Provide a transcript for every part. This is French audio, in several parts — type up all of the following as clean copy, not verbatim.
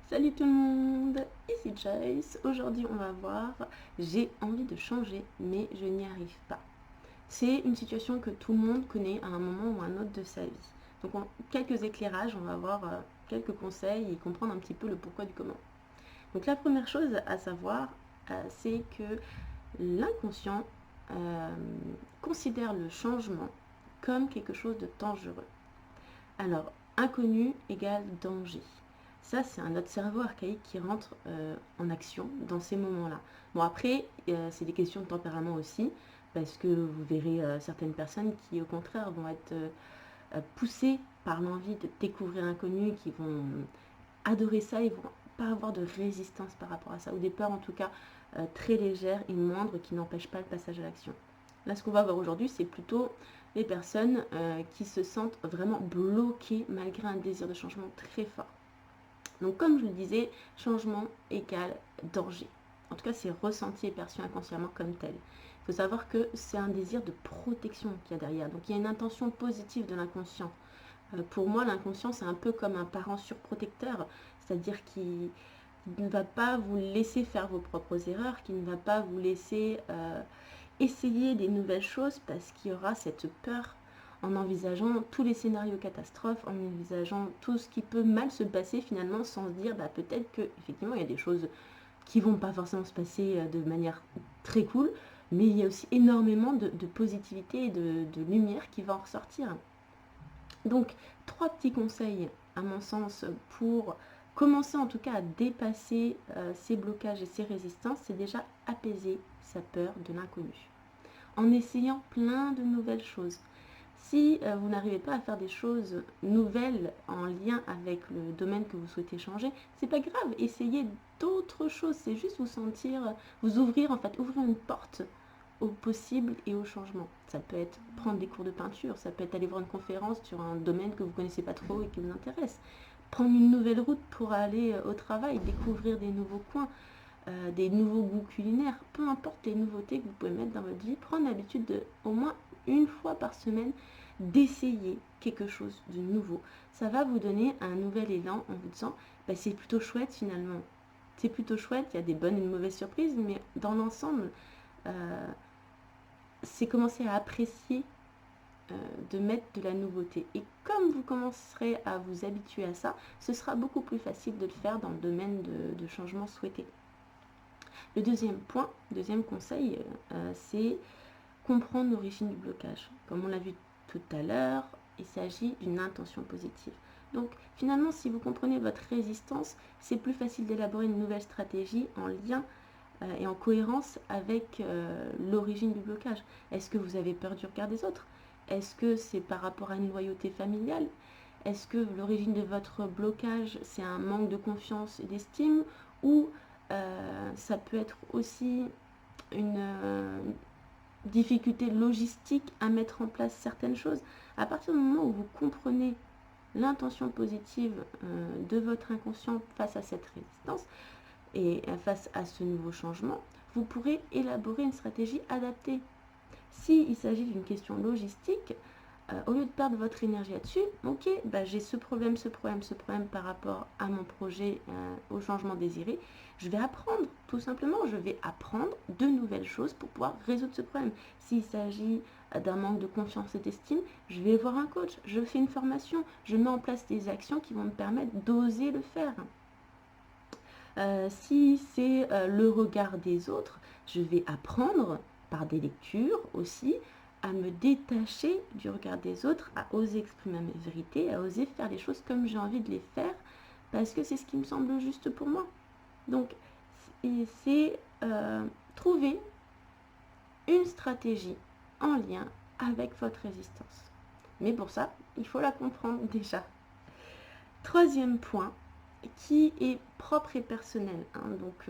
Salut tout le monde, ici Joyce. Aujourd'hui on va voir, j'ai envie de changer mais je n'y arrive pas. C'est une situation que tout le monde connaît à un moment ou à un autre de sa vie. Donc en quelques éclairages, on va voir quelques conseils et comprendre un petit peu le pourquoi du comment. Donc la première chose à savoir, c'est que l'inconscient euh, considère le changement comme quelque chose de dangereux. Alors, inconnu égale danger. Ça, c'est un autre cerveau archaïque qui rentre en action dans ces moments-là. Bon, après, c'est des questions de tempérament aussi, parce que vous verrez certaines personnes qui, au contraire, vont être poussées par l'envie de découvrir l'inconnu, qui vont adorer ça, ils vont pas avoir de résistance par rapport à ça, ou des peurs en tout cas très légères et moindres qui n'empêchent pas le passage à l'action. Là, ce qu'on va voir aujourd'hui, c'est plutôt les personnes qui se sentent vraiment bloquées malgré un désir de changement très fort. Donc, comme je le disais, changement égale danger. En tout cas, c'est ressenti et perçu inconsciemment comme tel. Il faut savoir que c'est un désir de protection qu'il y a derrière. Donc, il y a une intention positive de l'inconscient. Pour moi, l'inconscient, c'est un peu comme un parent surprotecteur, c'est-à-dire qui ne va pas vous laisser faire vos propres erreurs, qui ne va pas vous laisser essayer des nouvelles choses parce qu'il y aura cette peur en envisageant tous les scénarios catastrophes, en envisageant tout ce qui peut mal se passer finalement sans se dire peut-être que effectivement il y a des choses qui vont pas forcément se passer de manière très cool, mais il y a aussi énormément de positivité et de lumière qui va en ressortir. Donc, trois petits conseils, à mon sens, pour commencer en tout cas à dépasser ces blocages et ces résistances, c'est déjà apaiser sa peur de l'inconnu en essayant plein de nouvelles choses. Si vous n'arrivez pas à faire des choses nouvelles en lien avec le domaine que vous souhaitez changer, c'est pas grave, essayez d'autres choses, c'est juste vous sentir, vous ouvrir en fait, ouvrir une porte au possible et au changement. Ça peut être prendre des cours de peinture, ça peut être aller voir une conférence sur un domaine que vous ne connaissez pas trop et qui vous intéresse. Prendre une nouvelle route pour aller au travail, découvrir des nouveaux coins, des nouveaux goûts culinaires, peu importe les nouveautés que vous pouvez mettre dans votre vie, prendre l'habitude de, au moins une fois par semaine, d'essayer quelque chose de nouveau. Ça va vous donner un nouvel élan en vous disant, c'est plutôt chouette finalement. C'est plutôt chouette, il y a des bonnes et de mauvaises surprises, mais dans l'ensemble, euh, c'est commencer à apprécier de mettre de la nouveauté. Et comme vous commencerez à vous habituer à ça, ce sera beaucoup plus facile de le faire dans le domaine de changement souhaité. Le deuxième point, deuxième conseil, c'est comprendre l'origine du blocage. Comme on l'a vu tout à l'heure, il s'agit d'une intention positive. Donc finalement, si vous comprenez votre résistance, c'est plus facile d'élaborer une nouvelle stratégie en lien et en cohérence avec l'origine du blocage. Est-ce que vous avez peur du regard des autres? Est-ce que c'est par rapport à une loyauté familiale? Est-ce que l'origine de votre blocage, c'est un manque de confiance et d'estime? Ou ça peut être aussi une difficulté logistique à mettre en place certaines choses? À partir du moment où vous comprenez l'intention positive de votre inconscient face à cette résistance, et face à ce nouveau changement, vous pourrez élaborer une stratégie adaptée. S'il s'agit d'une question logistique, au lieu de perdre votre énergie là-dessus, ok, j'ai ce problème, ce problème, ce problème par rapport à mon projet, au changement désiré, je vais apprendre, tout simplement, je vais apprendre de nouvelles choses pour pouvoir résoudre ce problème. S'il s'agit d'un manque de confiance et d'estime, je vais voir un coach, je fais une formation, je mets en place des actions qui vont me permettre d'oser le faire. Si c'est le regard des autres, je vais apprendre par des lectures aussi à me détacher du regard des autres, à oser exprimer mes vérités, à oser faire les choses comme j'ai envie de les faire, parce que c'est ce qui me semble juste pour moi. Donc, c'est trouver une stratégie en lien avec votre résistance. Mais pour ça, il faut la comprendre déjà. Troisième point, qui est propre et personnel. Donc,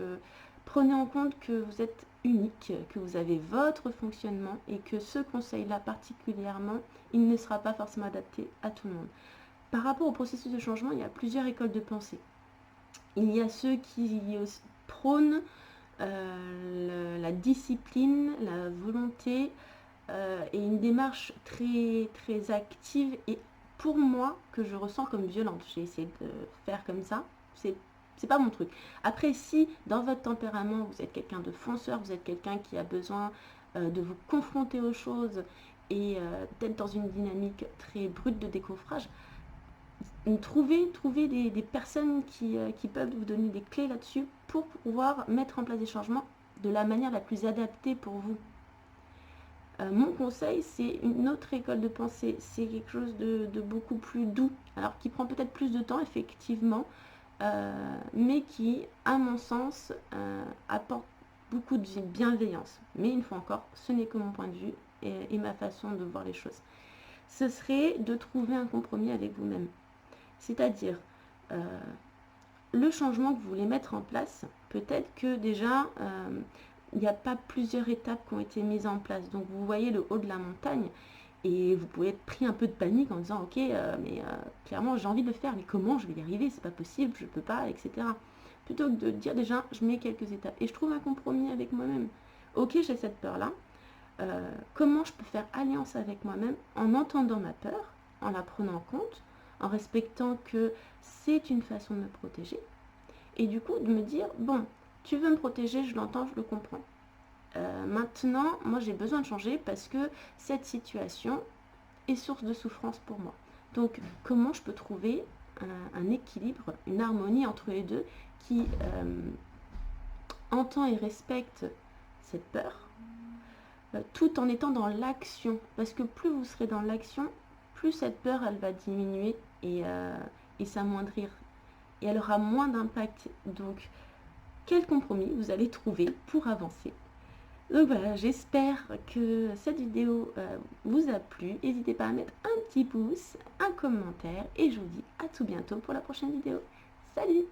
prenez en compte que vous êtes unique, que vous avez votre fonctionnement et que ce conseil-là particulièrement, il ne sera pas forcément adapté à tout le monde. Par rapport au processus de changement, il y a plusieurs écoles de pensée. Il y a ceux qui prônent la discipline, la volonté et une démarche très, très active et pour moi que je ressens comme violente. J'ai essayé de faire comme ça. C'est c'est pas mon truc. Après, si dans votre tempérament, vous êtes quelqu'un de fonceur, vous êtes quelqu'un qui a besoin de vous confronter aux choses et d'être dans une dynamique très brute de décoffrage, trouvez des personnes qui peuvent vous donner des clés là-dessus pour pouvoir mettre en place des changements de la manière la plus adaptée pour vous. Mon conseil, c'est une autre école de pensée, c'est quelque chose de beaucoup plus doux, alors qui prend peut-être plus de temps effectivement, mais qui, à mon sens, apporte beaucoup de bienveillance. Mais une fois encore, ce n'est que mon point de vue et ma façon de voir les choses. Ce serait de trouver un compromis avec vous-même. C'est-à-dire, le changement que vous voulez mettre en place, peut-être que déjà, il n'y a pas plusieurs étapes qui ont été mises en place. Donc, vous voyez le haut de la montagne et vous pouvez être pris un peu de panique en disant, ok, mais clairement, j'ai envie de le faire, mais comment je vais y arriver? C'est pas possible, je peux pas, etc. Plutôt que de dire déjà, je mets quelques étapes et je trouve un compromis avec moi-même. Ok, j'ai cette peur-là. Comment je peux faire alliance avec moi-même en entendant ma peur, en la prenant en compte, en respectant que c'est une façon de me protéger. Et du coup, de me dire, bon, tu veux me protéger, je l'entends, je le comprends. Maintenant, moi, j'ai besoin de changer parce que cette situation est source de souffrance pour moi. Donc, comment je peux trouver un équilibre, une harmonie entre les deux qui entend et respecte cette peur, tout en étant dans l'action. Parce que plus vous serez dans l'action, plus cette peur, elle va diminuer et s'amoindrir. Et elle aura moins d'impact. Donc, quel compromis vous allez trouver pour avancer? Donc voilà, j'espère que cette vidéo vous a plu. N'hésitez pas à mettre un petit pouce, un commentaire. Et je vous dis à tout bientôt pour la prochaine vidéo. Salut!